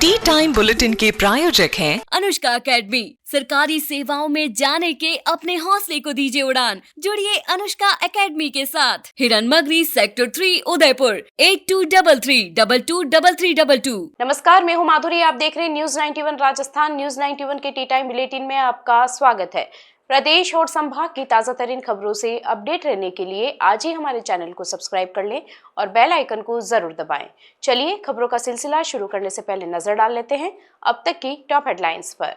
T time bulletin के प्रायोजक हैं अनुष्का एकेडमी। सरकारी सेवाओं में जाने के अपने हौसले को दीजिए उड़ान। जुड़िए अनुष्का एकेडमी के साथ। हिरन मगरी सेक्टर 3 उदयपुर 8233223322। नमस्कार, मैं हूं माधुरी। आप देख रहे हैं न्यूज 91 राजस्थान। न्यूज 91 के टी टाइम बुलेटिन में आपका स्वागत है। प्रदेश और संभाग की ताजा तरीन खबरों से अपडेट रहने के लिए आज ही हमारे चैनल को सब्सक्राइब कर लें और बेल आइकन को जरूर दबाएं। चलिए खबरों का सिलसिला शुरू करने से पहले नजर डाल लेते हैं अब तक की टॉप हेडलाइंस पर।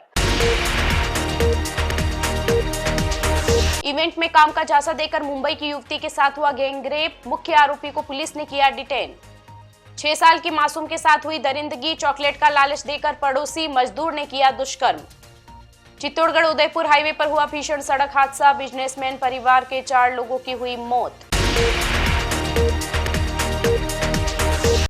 इवेंट में काम का जायजा देकर मुंबई की युवती के साथ हुआ गैंगरेप, मुख्य आरोपी को पुलिस ने किया डिटेन। 6 साल की मासूम के साथ हुई दरिंदगी, चॉकलेट का लालच देकर पड़ोसी मजदूर ने किया दुष्कर्म। चित्तौड़गढ़ उदयपुर हाईवे पर हुआ भीषण सड़क हादसा, बिजनेसमैन परिवार के 4 लोगों की हुई मौत।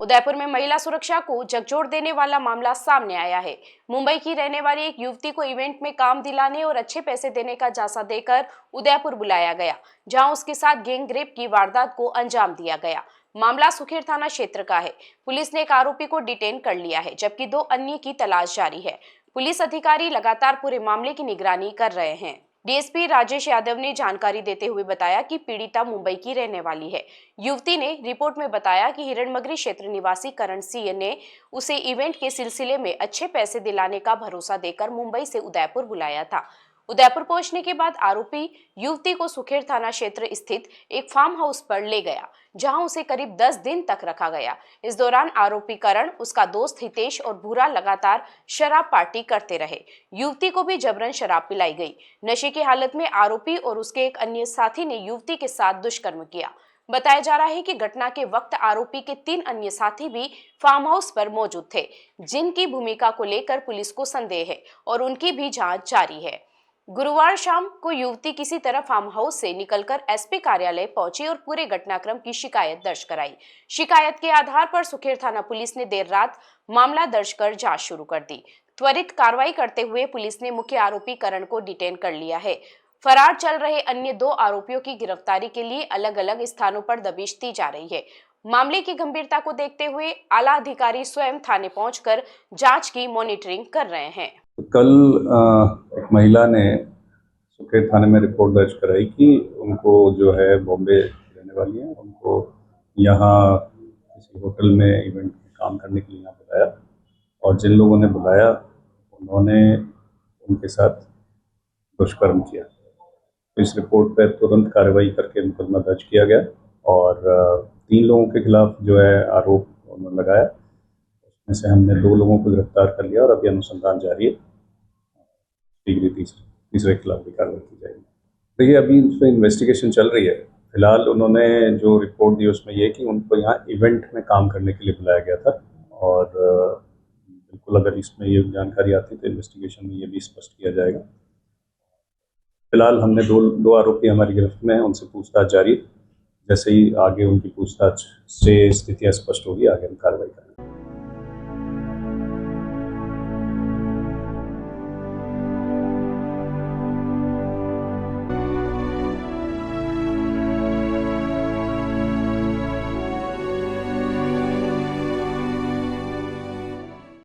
उदयपुर में महिला सुरक्षा को झकझोर देने वाला मामला सामने आया है। मुंबई की रहने वाली एक युवती को इवेंट में काम दिलाने और अच्छे पैसे देने का जायजा देकर उदयपुर बुलाया गया, जहां उसके साथ गैंगरेप की वारदात को अंजाम दिया गया। मामला सुखेर थाना क्षेत्र का है। पुलिस ने एक आरोपी को डिटेन कर लिया है, जबकि 2 अन्य की तलाश जारी है। पुलिस अधिकारी लगातार पूरे मामले की निगरानी कर रहे हैं। डीएसपी राजेश यादव ने जानकारी देते हुए बताया कि पीड़िता मुंबई की रहने वाली है। युवती ने रिपोर्ट में बताया कि हिरणमगरी क्षेत्र निवासी करण सिंह ने उसे इवेंट के सिलसिले में अच्छे पैसे दिलाने का भरोसा देकर मुंबई से उदयपुर बुलाया था। उदयपुर पहुंचने के बाद आरोपी युवती को सुखेर थाना क्षेत्र स्थित एक फार्म हाउस पर ले गया, जहां उसे करीब 10 दिन तक रखा गया। इस दौरान आरोपी करण, उसका दोस्त हितेश और भूरा लगातार शराब पार्टी करते रहे। युवती को भी जबरन शराब पिलाई गई। नशे की हालत में आरोपी और उसके एक अन्य साथी ने युवती के साथ दुष्कर्म किया। बताया जा रहा है कि घटना के वक्त आरोपी के 3 अन्य साथी भी फार्म हाउस पर मौजूद थे, जिनकी भूमिका को लेकर पुलिस को संदेह है और उनकी भी जांच जारी है। गुरुवार शाम को युवती किसी तरह फार्म हाउस से निकलकर एसपी कार्यालय पहुंची और पूरे घटनाक्रम की शिकायत दर्ज कराई। शिकायत के आधार पर सुखेर थाना पुलिस ने देर रात मामला दर्ज कर जांच शुरू कर दी। त्वरित कार्रवाई करते हुए पुलिस ने मुख्य आरोपी करण को डिटेन कर लिया है। फरार चल रहे अन्य 2 आरोपियों की गिरफ्तारी के लिए अलग अलग स्थानों पर दबिश दी जा रही है। मामले की गंभीरता को देखते हुए आला अधिकारी स्वयं थाने पहुंचकर जांच की मॉनिटरिंग कर रहे हैं। कल एक महिला ने सुखेर थाने में रिपोर्ट दर्ज कराई कि उनको जो है बॉम्बे रहने वाली है, उनको यहाँ किसी होटल में इवेंट में काम करने के लिए यहाँ बुलाया और जिन लोगों ने बुलाया उन्होंने उनके साथ दुष्कर्म किया। तो इस रिपोर्ट पर तुरंत कार्रवाई करके मुकदमा दर्ज किया गया और 3 लोगों के खिलाफ जो है आरोप उन्होंने लगाया। उसमें से हमने 2 लोगों को गिरफ्तार कर लिया और अभी अनुसंधान जारी है। तीसरे खिलाफ भी कार्रवाई की जाएगी। देखिए, अभी उसमें इन्वेस्टिगेशन चल रही है। फिलहाल उन्होंने जो रिपोर्ट दी उसमें ये कि उनको यहाँ इवेंट में काम करने के लिए बुलाया गया था और बिल्कुल अगर इसमें ये जानकारी आती तो इन्वेस्टिगेशन में ये भी स्पष्ट किया जाएगा। फिलहाल हमने 2 आरोपी हमारी गिरफ्त में हैं, उनसे पूछताछ जारी है। जैसे ही आगे उनकी पूछताछ से स्थितियाँ स्पष्ट होगी, आगे हम कार्रवाई करेंगे।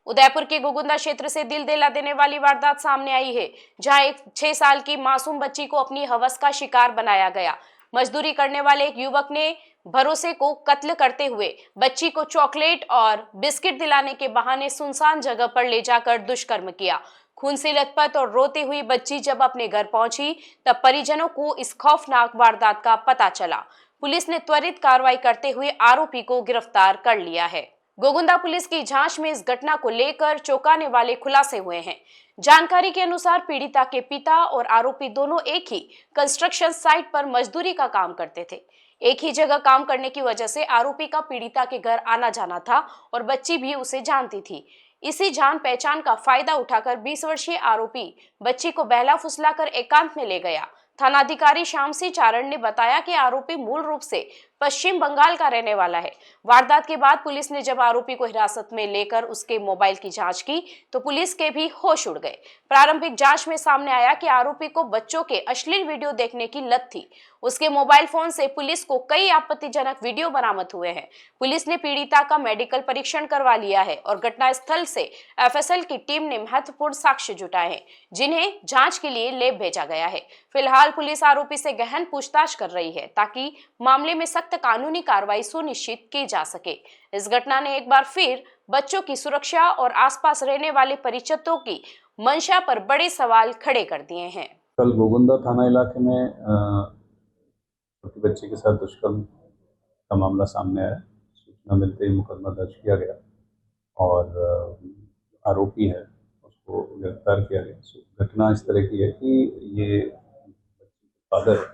उदयपुर के गोगुंदा क्षेत्र से दिल दहला देने वाली वारदात सामने आई है, जहां एक 6 साल की मासूम बच्ची को अपनी हवस का शिकार बनाया गया। मजदूरी करने वाले एक युवक ने भरोसे को कत्ल करते हुए बच्ची को चॉकलेट और बिस्किट दिलाने के बहाने सुनसान जगह पर ले जाकर दुष्कर्म किया। खून से लथपथ और रोती हुई बच्ची जब अपने घर पहुंची तब परिजनों को इस खौफनाक वारदात का पता चला। पुलिस ने त्वरित कार्रवाई करते हुए आरोपी को गिरफ्तार कर लिया है। गोगुंदा पुलिस की जांच में इस घटना को लेकर चौंकाने वाले खुलासे हुए हैं। जानकारी के अनुसार पीड़िता के पिता और आरोपी दोनों एक ही कंस्ट्रक्शन साइट पर मजदूरी का काम करते थे। एक ही जगह काम करने की वजह से आरोपी का पीड़िता के घर आना जाना था और बच्ची भी उसे जानती थी। इसी जान पहचान का फायदा उठाकर 20 वर्षीय आरोपी बच्ची को बहला फुसलाकर एकांत में ले गया। थानाधिकारी श्याम सिंह चारण ने बताया कि आरोपी मूल रूप से पश्चिम बंगाल का रहने वाला है। वारदात के बाद पुलिस ने जब आरोपी को हिरासत में लेकर उसके मोबाइल की जांच की तो पुलिस के भी होश उड़ गए। प्रारंभिक जांच में सामने आया कि आरोपी को बच्चों के अश्लील वीडियो देखने की लत थी। उसके मोबाइल फोन से पुलिस को कई आपत्तिजनक वीडियो बरामद हुए हैं। पुलिस ने पीड़िता का मेडिकल परीक्षण करवा लिया है और घटनास्थल से एफएसएल की टीम ने महत्वपूर्ण साक्ष्य जुटाए हैं, जिन्हें जांच के लिए लेब भेजा गया है। फिलहाल पुलिस आरोपी से गहन पूछताछ कर रही है ताकि मामले में सख्त कानूनी कार्रवाई सुनिश्चित की जा सके। इस घटना ने एक बार फिर बच्चों की सुरक्षा और आसपास रहने वाले परिचितों की मंशा पर बड़े सवाल खड़े कर दिए हैं। कल गोगुंदा थाना इलाके में छोटी बच्ची के साथ दुष्कर्म का मामला सामने आया। सूचना मिलते ही मुकदमा दर्ज किया गया और आरोपी है उसको गिरफ्तार किया गया। घटना इस तरह की है कि ये फादर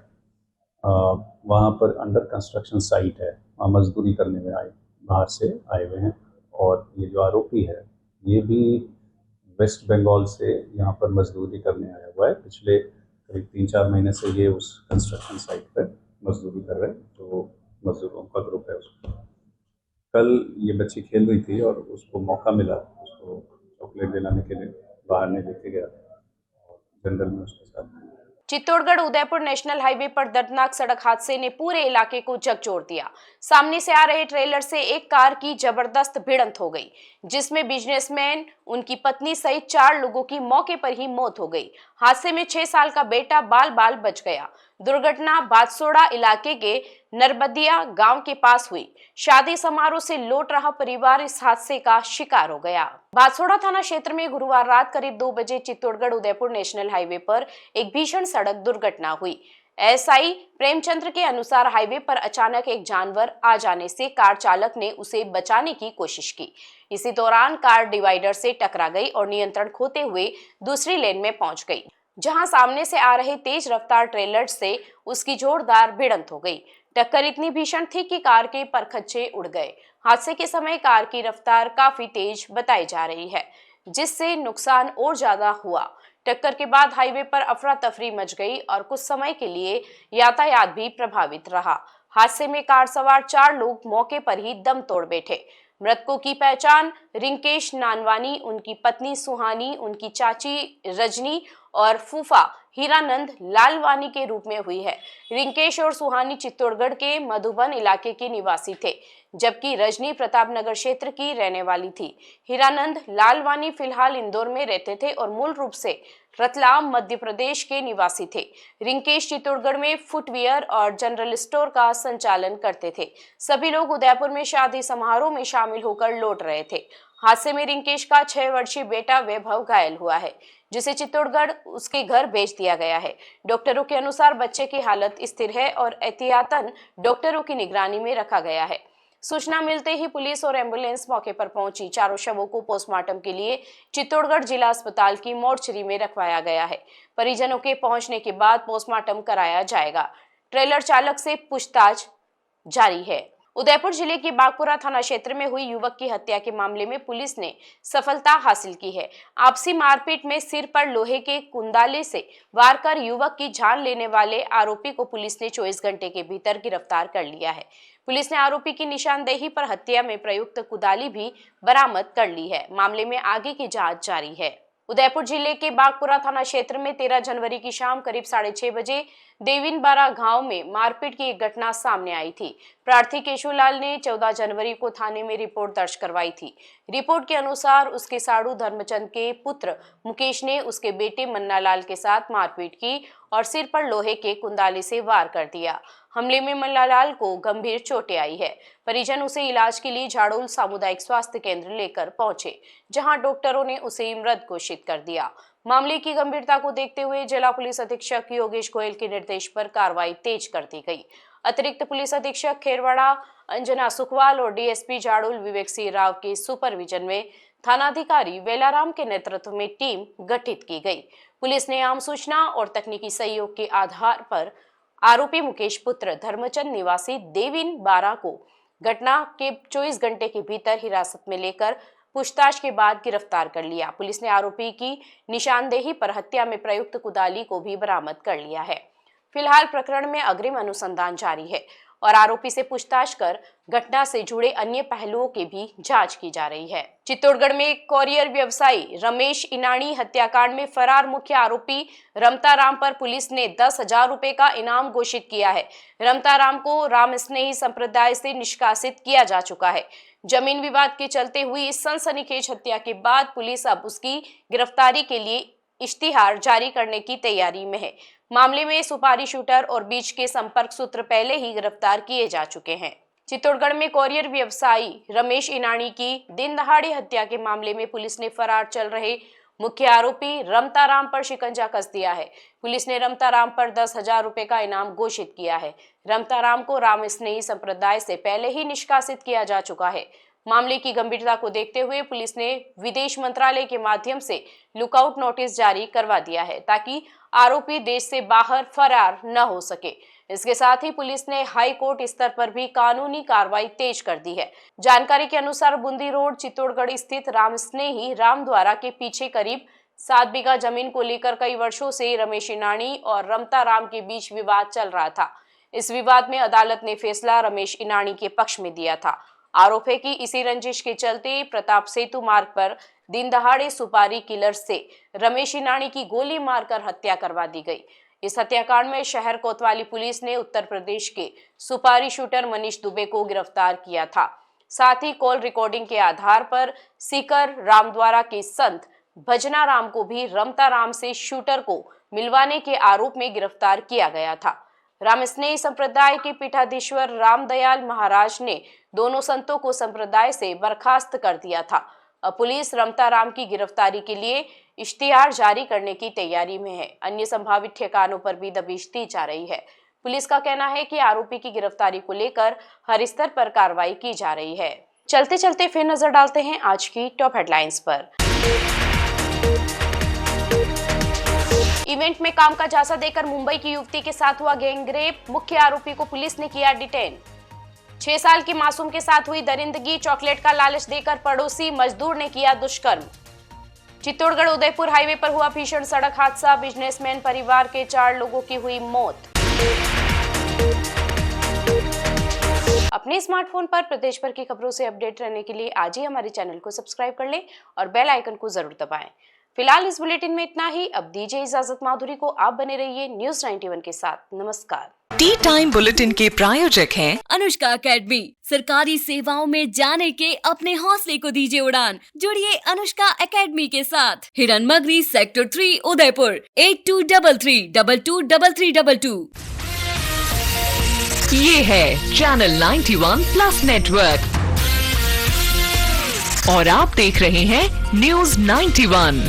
वहाँ पर अंडर कंस्ट्रक्शन साइट है, वहाँ मजदूरी करने में बाहर से आए हुए हैं और ये जो आरोपी है ये भी वेस्ट बंगाल से यहाँ पर मजदूरी करने आया हुआ है। पिछले करीब 3-4 महीने से ये उस कंस्ट्रक्शन साइट पर मजदूरी कर रहे हैं। तो मजदूरों का ग्रुप है उसको। कल ये बच्ची खेल रही थी और उसको मौका मिला, उसको चॉकलेट दिलाने के लिए बाहर नहीं लेके गया और जंगल में उसके साथ। चित्तौड़गढ़ उदयपुर नेशनल हाईवे पर दर्दनाक सड़क हादसे ने पूरे इलाके को झकझोर दिया। सामने से आ रहे ट्रेलर से एक कार की जबरदस्त भिड़ंत हो गई, जिसमें बिजनेसमैन, उनकी पत्नी सहित 4 लोगों की मौके पर ही मौत हो गई। हादसे में 6 साल का बेटा बाल बाल बच गया। दुर्घटना बादसोड़ा इलाके के नरबदिया गांव के पास हुई। शादी समारोह से लौट रहा परिवार इस हादसे का शिकार हो गया। बादसोड़ा थाना क्षेत्र में गुरुवार रात करीब 2 बजे चित्तौड़गढ़ उदयपुर नेशनल हाईवे पर एक भीषण सड़क दुर्घटना हुई। एसआई प्रेमचंद्र के अनुसार हाईवे पर अचानक एक जानवर आ जाने से कार चालक ने उसे बचाने की कोशिश की। इसी दौरान कार डिवाइडर से टकरा गई और नियंत्रण खोते हुए दूसरी लेन में पहुंच गई, जहां सामने से आ रहे तेज रफ्तार ट्रेलर से उसकी जोरदार भिड़ंत हो गई। टक्कर इतनी भीषण थी कि कार के परखच्चे उड़ गए। हादसे के समय कार की रफ्तार काफी तेज बताई जा रही है, जिससे नुकसान और ज्यादा हुआ। टक्कर के बाद हाईवे पर अफरा तफरी मच गई और कुछ समय के लिए यातायात भी प्रभावित रहा। हादसे में कार सवार 4 लोग मौके पर ही दम तोड़ बैठे। मृतकों की पहचान रिंकेश नानवानी, उनकी पत्नी सुहानी, उनकी चाची रजनी और फूफा हीरानंद लालवानी के रूप में हुई है। रिंकेश और सुहानी चित्तौड़गढ़ के मधुबन इलाके के निवासी थे, जबकि रजनी प्रतापनगर क्षेत्र की रहने वाली थी। हीरानंद लालवानी फिलहाल इंदौर में रहते थे और मूल रूप से रतलाम मध्य प्रदेश के निवासी थे। रिंकेश चित्तौड़गढ़ में फुटवियर और जनरल स्टोर का संचालन करते थे। सभी लोग उदयपुर में शादी समारोह में शामिल होकर लौट रहे थे। हादसे में रिंकेश का 6 वर्षीय बेटा वैभव घायल हुआ है, जिसे चित्तौड़गढ़ उसके घर भेज दिया गया है। डॉक्टरों के अनुसार बच्चे की हालत स्थिर है और एहतियातन डॉक्टरों की निगरानी में रखा गया है। सूचना मिलते ही पुलिस और एम्बुलेंस मौके पर पहुंची। चारों शवों को पोस्टमार्टम के लिए चित्तौड़गढ़ जिला अस्पताल की मोर्चरी में रखवाया गया है। परिजनों के पहुंचने के बाद पोस्टमार्टम कराया जाएगा। ट्रेलर चालक से पूछताछ जारी है। उदयपुर जिले के बागपुरा थाना क्षेत्र में हुई युवक की हत्या के मामले में पुलिस ने सफलता हासिल की है। आपसी मारपीट में सिर पर लोहे के कुंदाले से वार कर युवक की जान लेने वाले आरोपी को पुलिस ने 24 घंटे के भीतर गिरफ्तार कर लिया है। पुलिस ने आरोपी की निशानदेही पर हत्या में प्रयुक्त कुदाली भी बरामद कर ली है। मामले में आगे की जांच जारी है। उदयपुर जिले के बागपुरा थाना क्षेत्र में 13 जनवरी की शाम करीब 6:30 बजे देविनबारा गांव में मारपीट की एक घटना सामने आई थी। प्रार्थी केशुलाल ने 14 जनवरी को थाने में रिपोर्ट दर्ज करवाई थी। रिपोर्ट के अनुसार उसके साड़ू धर्मचंद के पुत्र मुकेश ने उसके बेटे मन्नालाल के साथ मारपीट की और सिर पर लोहे के कुंदाले से वार कर दिया। हमले में मन्नालाल को गंभीर चोटें आई है। परिजन उसे इलाज के लिए झाड़ोल सामुदायिक स्वास्थ्य केंद्र लेकर पहुंचे, जहां डॉक्टरों ने उसे मृत घोषित कर दिया। मामले की गंभीरता को देखते हुए जिला पुलिस अधीक्षक योगेश गोयल के निर्देश पर कार्रवाई तेज कर दी गई। अतिरिक्त पुलिस अधीक्षक खेरवाड़ा अंजना सुखवाल और डीएसपी झाड़ोल विवेक सिंह राव के सुपरविजन में थानाधिकारी वेलाराम के नेतृत्व में टीम गठित की गई। पुलिस ने आम सूचना और तकनीकी सहयोग के आधार पर आरोपी मुकेश पुत्र धर्मचंद निवासी देविनबारा को घटना के 24 घंटे के भीतर हिरासत में लेकर पूछताछ के बाद गिरफ्तार कर लिया। पुलिस ने आरोपी की निशानदेही पर हत्या में प्रयुक्त कुदाली को भी बरामद कर लिया है। फिलहाल प्रकरण में अग्रिम अनुसंधान जारी है और आरोपी से पूछताछ कर घटना से जुड़े अन्य पहलुओं की भी जांच की जा रही है। चित्तौड़गढ़ में कोरियर व्यवसायी रमेश इनानी हत्याकांड में फरार मुख्य आरोपी रमताराम पर पुलिस ने 10,000 रुपए का इनाम घोषित किया है। रमताराम को राम स्नेही संप्रदाय से निष्कासित किया जा चुका है। जमीन विवाद के चलते हुई इस सनसनीखेज हत्या के बाद पुलिस अब उसकी गिरफ्तारी के लिए इश्तिहार जारी करने की तैयारी में है। मामले में सुपारी शूटर और बीच के संपर्क सूत्र पहले ही गिरफ्तार किए जा चुके हैं। चित्तौड़गढ़ में कोरियर व्यवसायी रमेश इनानी की दिन दहाड़े हत्या के मामले में पुलिस ने फरार चल रहे मुख्य आरोपी रमताराम पर शिकंजा कस दिया है। पुलिस ने रमताराम पर 10,000 रुपए का इनाम घोषित किया है। रमताराम को राम स्नेही संप्रदाय से पहले ही निष्कासित किया जा चुका है। मामले की गंभीरता को देखते हुए पुलिस ने विदेश मंत्रालय के माध्यम से लुकआउट नोटिस जारी करवा दिया है ताकि आरोपी देश से बाहर फरार न हो सके। इसके साथ ही पुलिस ने हाई कोर्ट स्तर पर भी कानूनी कार्रवाई तेज कर दी है। जानकारी के अनुसार बूंदी रोड चित्तौड़गढ़ स्थित राम स्नेही रामद्वारा के पीछे करीब 7 बीघा जमीन को लेकर कई वर्षों से रमेश इनानी और रमताराम के बीच विवाद चल रहा था। इस विवाद में अदालत ने फैसला रमेश इनानी के पक्ष में दिया था। आरोप है कि इसी रंजिश के चलते प्रताप सेतु मार्ग पर दिन दहाड़े सुपारी किलर से रमेश इनानी की गोली मारकर हत्या करवा दी गई। इस हत्याकांड में शहर कोतवाली पुलिस ने उत्तर प्रदेश के सुपारी शूटर मनीष दुबे को गिरफ्तार किया था। साथ ही कॉल रिकॉर्डिंग के आधार पर सीकर रामद्वारा के संत भजना राम को भी रमताराम से शूटर को मिलवाने के आरोप में गिरफ्तार किया गया था। राम स्नेही संप्रदाय के पीठाधीश्वर रामदयाल महाराज ने दोनों संतों को संप्रदाय से बर्खास्त कर दिया था। अब पुलिस रमताराम की गिरफ्तारी के लिए इश्तिहार जारी करने की तैयारी में है। अन्य संभावित ठिकानों पर भी दबिश दी जा रही है। पुलिस का कहना है कि आरोपी की गिरफ्तारी को लेकर हर स्तर पर कार्रवाई की जा रही है। चलते चलते फिर नजर डालते हैं आज की टॉप हेडलाइंस पर। इवेंट में काम का झांसा देकर मुंबई की युवती के साथ हुआ गैंगरेप, मुख्य आरोपी को पुलिस ने किया डिटेन। 6 साल की मासूम के साथ हुई दरिंदगी, चॉकलेट का लालच देकर पड़ोसी मजदूर ने किया दुष्कर्म। चित्तौड़गढ़ उदयपुर हाईवे पर हुआ भीषण सड़क हादसा, बिजनेसमैन परिवार के 4 लोगों की हुई मौत। अपने स्मार्टफोन पर प्रदेश भर की खबरों से अपडेट रहने के लिए आज ही हमारे चैनल को सब्सक्राइब कर लें और बेल आइकन को जरूर दबाएं। फिलहाल इस बुलेटिन में इतना ही। अब दीजिए इजाजत माधुरी को। आप बने रहिए न्यूज़ 91 के साथ। नमस्कार। टी टाइम बुलेटिन के प्रायोजक हैं अनुष्का एकेडमी। सरकारी सेवाओं में जाने के अपने हौसले को दीजिए उड़ान। जुड़िए अनुष्का एकेडमी के साथ। हिरन मगरी सेक्टर 3 उदयपुर 8233223322। ये है चैनल 91 प्लस नेटवर्क और आप देख रहे हैं न्यूज़ 91।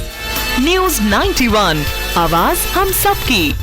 न्यूज़ 91, आवाज हम सबकी।